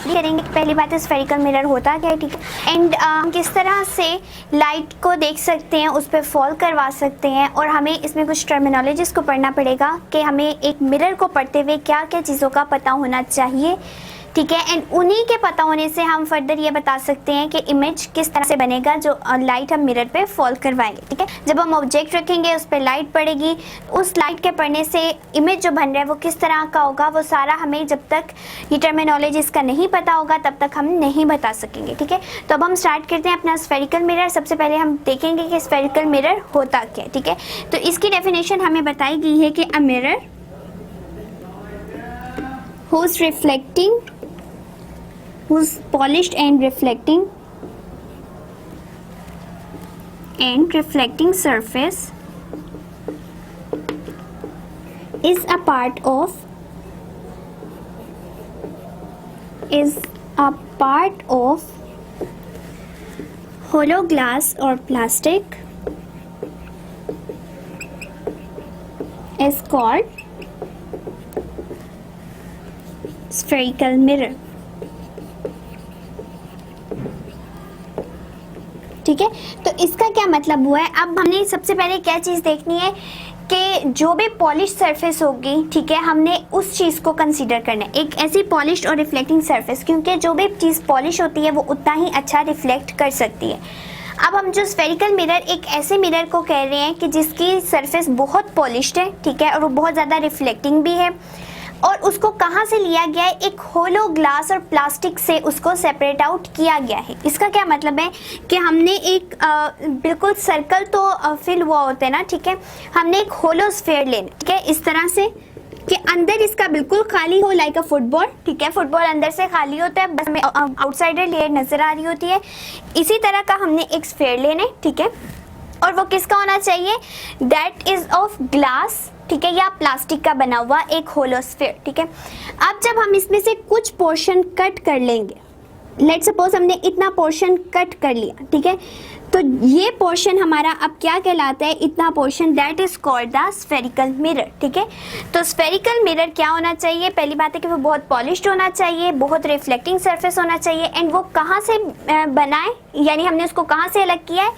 करेंगे। पहली बात है स्फेरिकल मिरर होता क्या है, ठीक है, एंड हम किस तरह से लाइट को देख सकते हैं, उस पर फॉल करवा सकते हैं, और हमें इसमें कुछ टर्मिनोलॉजीज को पढ़ना पड़ेगा कि हमें एक मिरर को पढ़ते हुए क्या क्या चीज़ों का पता होना चाहिए, ठीक है, एंड उन्हीं के पता होने से हम फर्दर ये बता सकते हैं कि इमेज किस तरह से बनेगा जो लाइट हम मिरर पे फॉल करवाएंगे, ठीक है। जब हम ऑब्जेक्ट रखेंगे उस पर लाइट पड़ेगी, उस लाइट के पड़ने से इमेज जो बन रहा है वो किस तरह का होगा, वो सारा हमें जब तक ये टर्मिनोलॉजी इसका नहीं पता होगा तब तक हम नहीं बता सकेंगे, ठीक है। तो अब हम स्टार्ट करते हैं अपना स्फेरिकल मिरर। सबसे पहले हम देखेंगे कि स्फेरिकल मिरर होता क्या है, ठीक है। तो इसकी डेफिनेशन हमें बताई गई है कि a mirror whose polished and reflecting surface is a part of hollow glass or plastic is called spherical mirror, ठीक है। तो इसका क्या मतलब हुआ है, अब हमने सबसे पहले क्या चीज़ देखनी है कि जो भी पॉलिश सरफेस होगी, ठीक है, हमने उस चीज़ को कंसीडर करना है, एक ऐसी पॉलिश और रिफ्लेक्टिंग सरफेस, क्योंकि जो भी चीज़ पॉलिश होती है वो उतना ही अच्छा रिफ्लेक्ट कर सकती है। अब हम जो स्फेरिकल मिरर, एक ऐसे मिरर को कह रहे हैं कि जिसकी सरफेस बहुत पॉलिश्ड है, ठीक है, और वो बहुत ज़्यादा रिफ्लेक्टिंग भी है, और उसको कहाँ से लिया गया है, एक होलो ग्लास और प्लास्टिक से उसको सेपरेट आउट किया गया है। इसका क्या मतलब है कि हमने एक बिल्कुल सर्कल तो फिल हुआ होता है ना, ठीक है, हमने एक होलो स्फेयर लेना, ठीक है, इस तरह से कि अंदर इसका बिल्कुल खाली हो, लाइक अ फुटबॉल, ठीक है, फुटबॉल अंदर से खाली होता है, बस हमें आउटसाइडर लेयर नजर आ रही होती है। इसी तरह का हमने एक स्फेयर लेना है, ठीक है, और वो किसका होना चाहिए, दैट इज ऑफ ग्लास, ठीक है, या प्लास्टिक का बना हुआ एक होलो स्फेयर, ठीक है। अब जब हम इसमें से कुछ पोर्शन कट कर लेंगे, लेट सपोज हमने इतना पोर्शन कट कर लिया, ठीक है, तो ये पोर्शन हमारा अब क्या कहलाता है, इतना portion, that is called the spherical mirror, ठीक है। तो स्फेरिकल मिरर क्या होना चाहिए, पहली बात है कि वो बहुत पॉलिश्ड होना चाहिए, बहुत रिफ्लेक्टिंग सरफेस होना चाहिए, एंड वो कहाँ से बना है, यानी हमने उसको कहाँ से अलग किया है,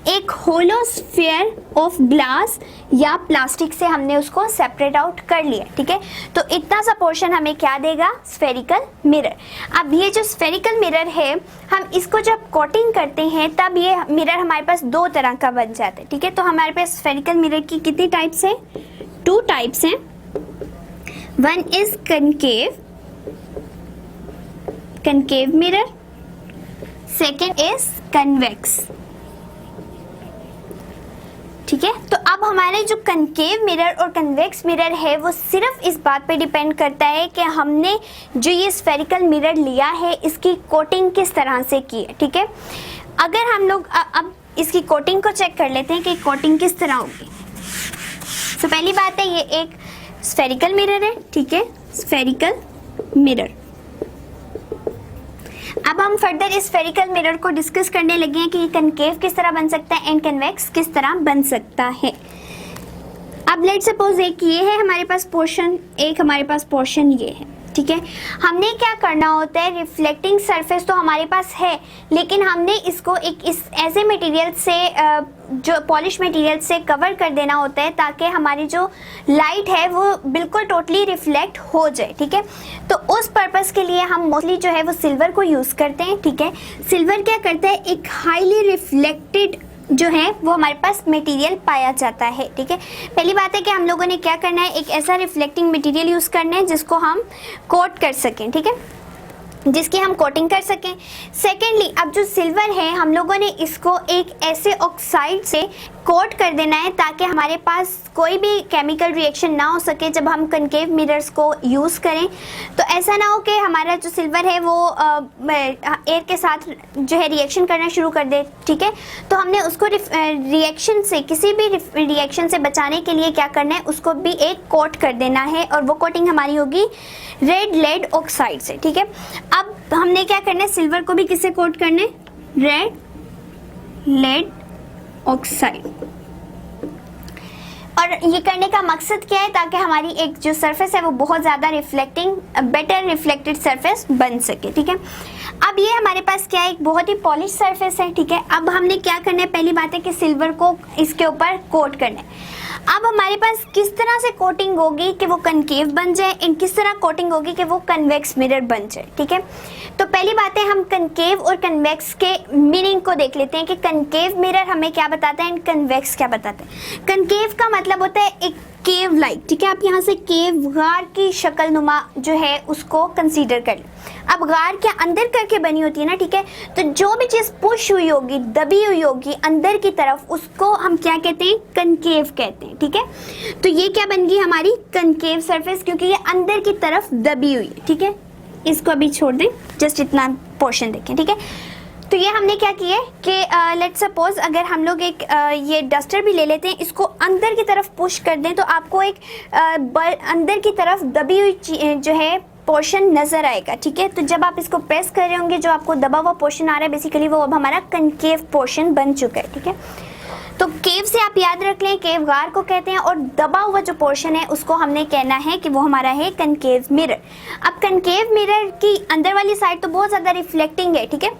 एक होलो स्फेयर ऑफ ग्लास या प्लास्टिक से हमने उसको सेपरेट आउट कर लिया, ठीक है। तो इतना सा पोर्शन हमें क्या देगा, स्फेरिकल मिरर। अब ये जो स्फेरिकल मिरर है, हम इसको जब कोटिंग करते हैं तब ये मिरर हमारे पास दो तरह का बन जाता है, ठीक है। तो हमारे पास स्फेरिकल मिरर की कितनी टाइप्स हैं, 2 टाइप्स हैं। One is concave mirror, second is convex, ठीक है। तो अब हमारे जो कनकेव मिरर और कन्वेक्स मिरर है वो सिर्फ इस बात पे डिपेंड करता है कि हमने जो ये स्फेरिकल मिरर लिया है इसकी कोटिंग किस तरह से की है, ठीक है। अगर हम लोग अब इसकी कोटिंग को चेक कर लेते हैं कि कोटिंग किस तरह होगी। तो पहली बात है, ये एक स्फेरिकल मिरर है, ठीक है, स्फेरिकल मिरर। अब हम फर्दर इस स्फेरिकल मिरर को डिस्कस करने लगे हैं कि ये कनकेव किस तरह बन सकता है एंड कन्वेक्स किस तरह बन सकता है। अब लेट सपोज एक ये है हमारे पास पोर्शन, एक हमारे पास पोर्शन ये है, ठीक है। हमने क्या करना होता है, रिफ्लेक्टिंग सरफेस तो हमारे पास है, लेकिन हमने इसको एक इस ऐसे मटेरियल से जो पॉलिश मटेरियल से कवर कर देना होता है ताकि हमारी जो लाइट है वो बिल्कुल टोटली रिफ्लेक्ट हो जाए, ठीक है। तो उस पर्पस के लिए हम मोस्टली जो है वो सिल्वर को यूज़ करते हैं, ठीक है। सिल्वर क्या करता है, एक हाईली रिफ्लेक्टेड जो है वो हमारे पास मटेरियल पाया जाता है, ठीक है। पहली बात है कि हम लोगों ने क्या करना है, एक ऐसा रिफ्लेक्टिंग मटेरियल यूज़ करना है जिसको हम कोट कर सकें, ठीक है, जिसकी हम कोटिंग कर सकें। सेकेंडली, अब जो सिल्वर है हम लोगों ने इसको एक ऐसे ऑक्साइड से कोट कर देना है ताकि हमारे पास कोई भी केमिकल रिएक्शन ना हो सके जब हम कनकेव मिरर्स को यूज़ करें। तो ऐसा ना हो कि हमारा जो सिल्वर है वो एयर के साथ जो है रिएक्शन करना शुरू कर दे, ठीक है। तो हमने उसको रिएक्शन से, किसी भी रिएक्शन से बचाने के लिए क्या करना है, उसको भी एक कोट कर देना है, और वो कोटिंग हमारी होगी रेड लेड ऑक्साइड से, ठीक है। अब हमने क्या करना है, सिल्वर को भी किससे कोट करना है, रेड लेड ऑक्साइड। और ये करने का मकसद क्या है, ताकि हमारी एक जो सरफेस है वो बहुत ज़्यादा रिफ्लेक्टिंग, बेटर रिफ्लेक्टेड सरफेस बन सके, ठीक है। अब ये हमारे पास क्या है, एक बहुत ही पॉलिश सरफेस है, ठीक है। अब हमने क्या करना है, पहली बात है कि सिल्वर को इसके ऊपर कोट करना है। अब हमारे पास किस तरह से कोटिंग होगी कि वो कनकेव बन जाए, एंड किस तरह कोटिंग होगी कि वो कन्वेक्स मिरर बन जाए, ठीक है। तो पहली बात है, हम कनकेव और कन्वेक्स के मीनिंग को देख लेते हैं कि कनकेव मिरर हमें क्या बताता है एंड कन्वेक्स क्या बताता है। कनकेव का मतलब होता है एक केव लाइक, ठीक है। आप यहाँ से केव, गार की शक्ल नुमा जो है उसको कंसीडर कर लें। अब गार के अंदर करके बनी होती है ना, ठीक है। तो जो भी चीज़ पुश हुई होगी, दबी हुई होगी अंदर की तरफ, उसको हम क्या कहते हैं, कनकेव कहते हैं, ठीक है। तो ये क्या बन गई हमारी कनकेव सरफेस, क्योंकि ये अंदर की तरफ दबी हुई है, ठीक है। इसको अभी छोड़ दें, जस्ट इतना पोर्शन देखें, ठीक है। तो ये हमने क्या किया है कि लेट्स सपोज अगर हम लोग एक ये डस्टर भी ले लेते हैं, इसको अंदर की तरफ पुश कर दें तो आपको एक अंदर की तरफ दबी हुई जो है पोर्शन नज़र आएगा, ठीक है। तो जब आप इसको प्रेस कर रहे होंगे, जो आपको दबा हुआ पोर्शन आ रहा है बेसिकली वो अब हमारा कनकेव पोर्शन बन चुका है, ठीक है। तो केव से आप याद रख लें, केव गार को कहते हैं, और दबा हुआ जो पोर्शन है उसको हमने कहना है कि वो हमारा है कनकेव मिरर। अब कनकेव मिरर की अंदर वाली साइड तो बहुत ज़्यादा रिफ्लेक्टिंग है, ठीक है।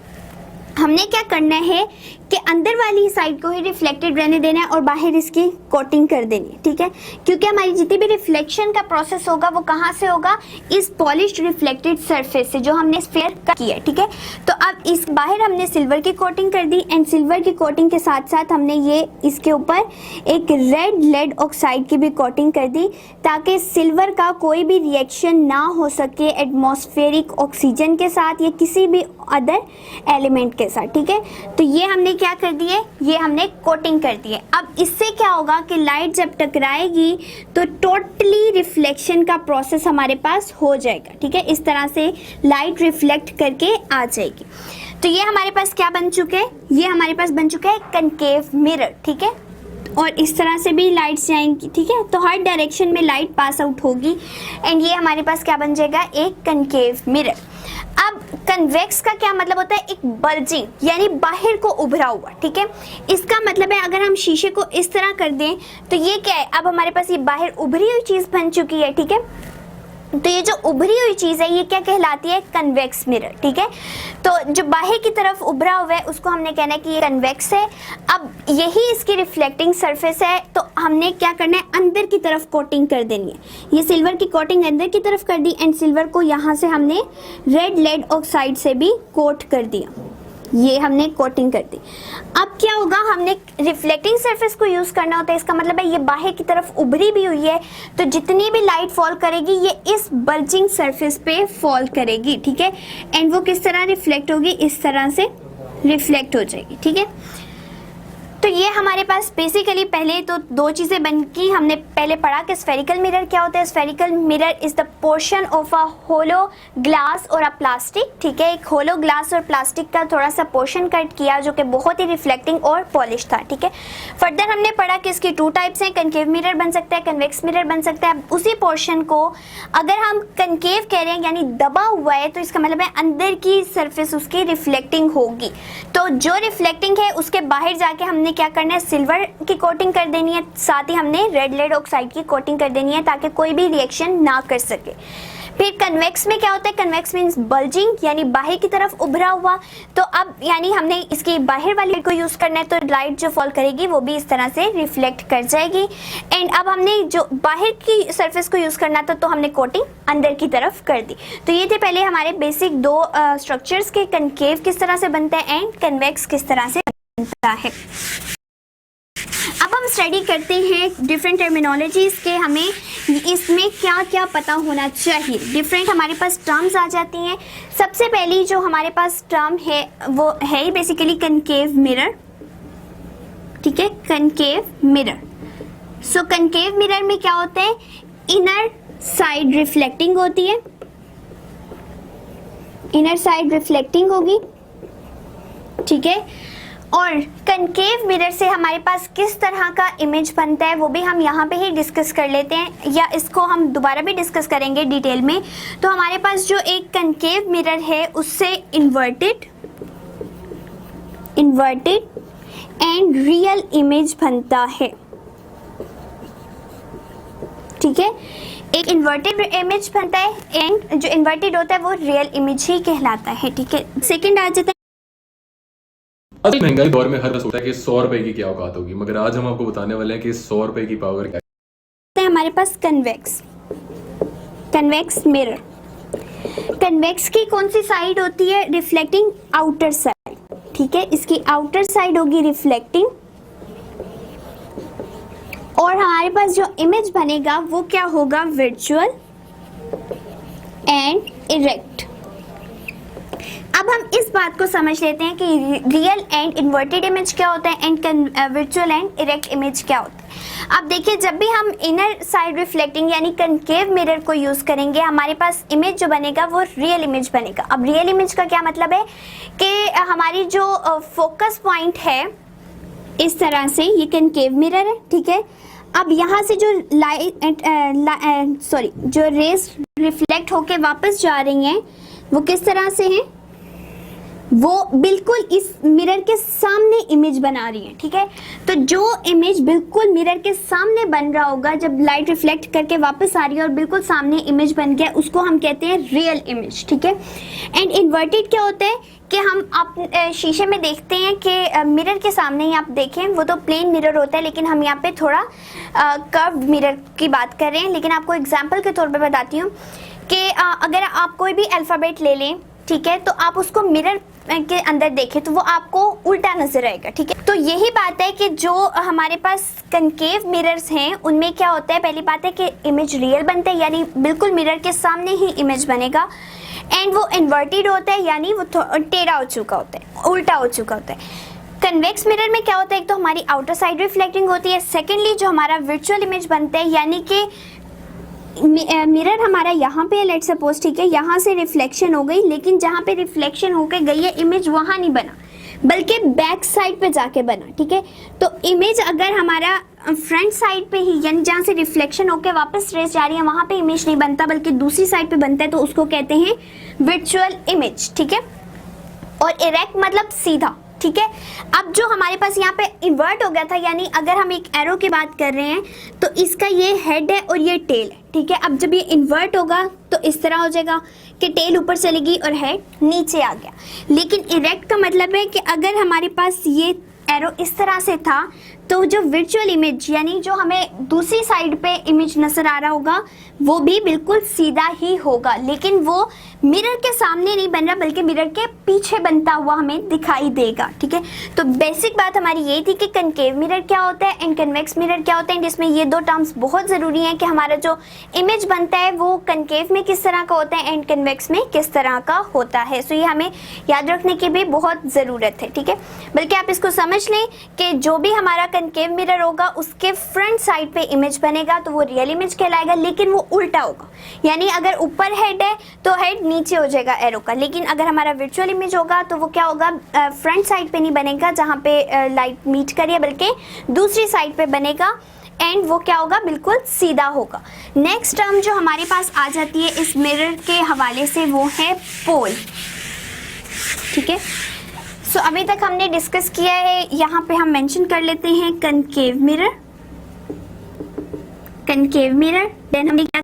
हमने क्या करना है कि अंदर वाली साइड को ही रिफ्लेक्टेड रहने देना है और बाहर इसकी कोटिंग कर देनी है, ठीक है। क्योंकि हमारी जितनी भी रिफ्लेक्शन का प्रोसेस होगा वो कहाँ से होगा, इस पॉलिश्ड रिफ्लेक्टेड सरफेस से जो हमने स्फीयर किया है, ठीक है। तो अब इस बाहर हमने सिल्वर की कोटिंग कर दी, एंड सिल्वर की कोटिंग के साथ साथ हमने ये इसके ऊपर एक रेड लेड ऑक्साइड की भी कोटिंग कर दी, ताकि सिल्वर का कोई भी रिएक्शन ना हो सके एटमॉस्फेरिक ऑक्सीजन के साथ या किसी भी अदर एलिमेंट के साथ, ठीक है। तो ये हमने क्या कर दिए, ये हमने कोटिंग कर दी है। अब इससे क्या होगा कि लाइट जब टकराएगी तो टोटली रिफ्लेक्शन का प्रोसेस हमारे पास हो जाएगा, ठीक है। इस तरह से लाइट रिफ्लेक्ट करके आ जाएगी। तो ये हमारे पास क्या बन चुके हैं, ये हमारे पास बन चुका है कनकेव मिरर, ठीक है। और इस तरह से भी लाइट्स जाएंगी, ठीक है। तो हर डायरेक्शन में लाइट पास आउट होगी, एंड ये हमारे पास क्या बन जाएगा, एक कनकेव मिरर। अब कन्वेक्स का क्या मतलब होता है, एक बल्जिंग यानी बाहर को उभरा हुआ, ठीक है। इसका मतलब है अगर हम शीशे को इस तरह कर दें तो ये क्या है, अब हमारे पास ये बाहर उभरी हुई चीज़ बन चुकी है, ठीक है। तो ये जो उभरी हुई चीज़ है ये क्या कहलाती है, कन्वेक्स मिरर, ठीक है। तो जो बाहर की तरफ उभरा हुआ है उसको हमने कहना है कि ये कन्वेक्स है। अब यही इसकी रिफ्लेक्टिंग सरफेस है, तो हमने क्या करना है, अंदर की तरफ कोटिंग कर देनी है। ये सिल्वर की कोटिंग अंदर की तरफ कर दी, एंड सिल्वर को यहाँ से हमने रेड लेड ऑक्साइड से भी कोट कर दिया, ये हमने कोटिंग कर दी। अब क्या होगा, हमने रिफ्लेक्टिंग सरफेस को यूज़ करना होता है, इसका मतलब है ये बाहर की तरफ उभरी भी हुई है, तो जितनी भी लाइट फॉल करेगी ये इस बल्जिंग सरफेस पे फॉल करेगी, ठीक है। एंड वो किस तरह रिफ्लेक्ट होगी, इस तरह से रिफ्लेक्ट हो जाएगी, ठीक है। तो ये हमारे पास बेसिकली पहले तो दो चीज़ें बन की। हमने पहले पढ़ा कि स्फेरिकल मिरर क्या होता है। Spherical mirror is the portion of a hollow glass और अ प्लास्टिक, ठीक है। एक होलो ग्लास और प्लास्टिक का थोड़ा सा पोर्शन कट किया जो कि बहुत ही रिफ्लेक्टिंग और पॉलिश था, ठीक है। फर्दर हमने पढ़ा कि इसकी टू टाइप्स हैं, कनकेव मिरर बन सकता है, कन्वेक्स मिरर बन सकता है। उसी पोर्शन को अगर हम कनकेव कह रहे हैं यानी दबा हुआ है, तो इसका मतलब है अंदर की सरफेस उसकी रिफ्लेक्टिंग होगी। तो जो रिफ्लेक्टिंग है उसके बाहर जाके हमने क्या करना है, सिल्वर की कोटिंग कर देनी है, साथ ही हमने रेड लेड ऑक्साइड की कोटिंग कर देनी है ताकि कोई भी रिएक्शन ना कर सके। फिर कन्वेक्स में क्या होता है, कन्वेक्स मीन्स बल्जिंग यानी बाहर की तरफ उभरा हुआ। तो अब यानी हमने इसकी बाहर वाली को यूज़ करना है, तो लाइट जो फॉल करेगी वो भी इस तरह से रिफ्लेक्ट कर जाएगी। एंड अब हमने जो बाहर की सरफेस को यूज़ करना था तो हमने कोटिंग अंदर की तरफ कर दी। तो ये थे पहले हमारे बेसिक दो स्ट्रक्चर्स के, कनकेव किस तरह से बनता है एंड कन्वेक्स किस तरह से बनता है। अब हम स्टडी करते हैं डिफरेंट टर्मिनोलॉजीज के, हमें इसमें क्या क्या पता होना चाहिए। डिफरेंट हमारे पास टर्म्स आ जाती हैं। सबसे पहली जो हमारे पास टर्म है वो है बेसिकली कनकेव मिरर, ठीक है, कनकेव मिरर। सो कनकेव मिरर में क्या होता है, इनर साइड रिफ्लेक्टिंग होती है, इनर साइड रिफ्लेक्टिंग होगी, ठीक है। और कनकेव मिरर से हमारे पास किस तरह का इमेज बनता है वो भी हम यहाँ पे ही डिस्कस कर लेते हैं, या इसको हम दोबारा भी डिस्कस करेंगे डिटेल में। तो हमारे पास जो एक कनकेव मिरर है उससे इन्वर्टेड एंड रियल इमेज बनता है, ठीक है, एक इन्वर्टेड इमेज बनता है एंड जो इन्वर्टेड होता है वो रियल इमेज ही कहलाता है। ठीक है, सेकंड आ जाता है आज महंगाई दौर में हर बस सोचता है कि 100 रुपए की क्या औकात होगी, मगर आज हम आपको बताने वाले हैं कि 100 रुपए की पावर क्या है। हमारे पास कन्वेक्स मिरर। कन्वेक्स की कौन सी साइड होती है? Reflecting outer side. ठीक है, इसकी आउटर साइड होगी रिफ्लेक्टिंग और हमारे पास जो इमेज बनेगा वो क्या होगा? Virtual and erect. अब हम इस बात को समझ लेते हैं कि रियल एंड इन्वर्टेड इमेज क्या होता है and virtual and erect image क्या होता है। अब देखिए, जब भी हम इनर साइड रिफ्लेक्टिंग यानी कनकेव मिरर को यूज करेंगे, हमारे पास इमेज जो बनेगा वो रियल इमेज बनेगा। अब रियल इमेज का क्या मतलब है कि हमारी जो फोकस पॉइंट है इस तरह से, ये कनकेव मिरर है। ठीक है, अब यहाँ से जो जो रेज रिफ्लेक्ट होके वापस जा रही हैं वो किस तरह से हैं? वो बिल्कुल इस मिरर के सामने इमेज बना रही है। ठीक है, तो जो इमेज बिल्कुल मिरर के सामने बन रहा होगा, जब लाइट रिफ्लेक्ट करके वापस आ रही है और बिल्कुल सामने इमेज बन गया, उसको हम कहते हैं रियल इमेज। ठीक है, एंड इन्वर्टेड क्या होता है कि हम आप शीशे में देखते हैं कि मिरर के सामने ही आप देखें, वो तो प्लेन मिरर होता है, लेकिन हम यहाँ पे थोड़ा कर्व्ड मिरर की बात कर रहे हैं। लेकिन आपको एग्जाम्पल के तौर पर बताती हूँ कि अगर आप कोई भी अल्फ़ाबेट ले लें, ठीक है, तो आप उसको मिरर के अंदर देखें तो वो आपको उल्टा नजर आएगा। ठीक है, तो यही बात है कि जो हमारे पास कनकेव मिरर्स हैं उनमें क्या होता है, पहली बात है कि इमेज रियल बनता है यानी बिल्कुल मिरर के सामने ही इमेज बनेगा, एंड वो इन्वर्टेड होता है यानी वो टेढ़ा हो चुका होता है, उल्टा हो चुका होता है। कन्वेक्स मिरर में क्या होता है, एक तो हमारी आउटर साइड रिफ्लेक्टिंग होती है, सेकेंडली जो हमारा वर्चुअल इमेज बनता है यानी कि मिरर हमारा यहाँ पे लेट सपोज, ठीक है, यहाँ से रिफ्लेक्शन हो गई, लेकिन जहाँ पे रिफ्लेक्शन होके गई है इमेज वहाँ नहीं बना बल्कि बैक साइड पे जाके बना। ठीक है, तो इमेज अगर हमारा फ्रंट साइड पे ही यानी जहाँ से रिफ्लेक्शन होके वापस रेस जा रही है वहाँ पे इमेज नहीं बनता बल्कि दूसरी साइड पे बनता है, तो उसको कहते हैं वर्चुअल इमेज। ठीक है, और इरेक्ट मतलब सीधा। ठीक है, अब जो हमारे पास यहाँ पे इन्वर्ट हो गया था, यानी अगर हम एक एरो की बात कर रहे हैं तो इसका ये हेड है और ये टेल है। ठीक है, अब जब ये इन्वर्ट होगा तो इस तरह हो जाएगा कि टेल ऊपर चलेगी और हेड नीचे आ गया। लेकिन इरेक्ट का मतलब है कि अगर हमारे पास ये एरो इस तरह से था तो जो वर्चुअल इमेज यानी जो हमें दूसरी साइड पे इमेज नजर आ रहा होगा वो भी बिल्कुल सीधा ही होगा, लेकिन वो मिरर के सामने नहीं बन रहा बल्कि मिरर के पीछे बनता हुआ हमें दिखाई देगा। ठीक है, तो बेसिक बात हमारी ये थी कि कनकेव मिरर क्या होता है एंड कन्वेक्स मिरर क्या होता है, जिसमें ये दो टर्म्स बहुत ज़रूरी हैं कि हमारा जो इमेज बनता है वो कनकेव में किस तरह का होता है एंड कन्वेक्स में किस तरह का होता है। सो ये हमें याद रखने की भी बहुत ज़रूरत है। ठीक है, बल्कि आप इसको समझ लें कि जो भी हमारा कनकेव मिरर होगा उसके फ्रंट साइड पे इमेज बनेगा तो वो रियल इमेज कहलाएगा, लेकिन वो उल्टा होगा, यानी अगर ऊपर हेड है तो हेड नीचे हो जाएगा एरो का, लेकिन अगर हमारा वर्चुअल इमेज होगा तो वो क्या होगा, फ्रंट साइड पे नहीं बनेगा जहाँ पे लाइट मीट करिए बल्कि दूसरी साइड पे बनेगा एंड वो क्या होगा, बिल्कुल सीधा होगा। नेक्स्ट टर्म जो हमारे पास आ जाती है इस मिरर के हवाले से वो है पोल। ठीक है, सो अभी तक हमने डिस्कस किया है, यहाँ पे हम मेंशन कर लेते हैं कनकेव मिरर, देन हमने क्या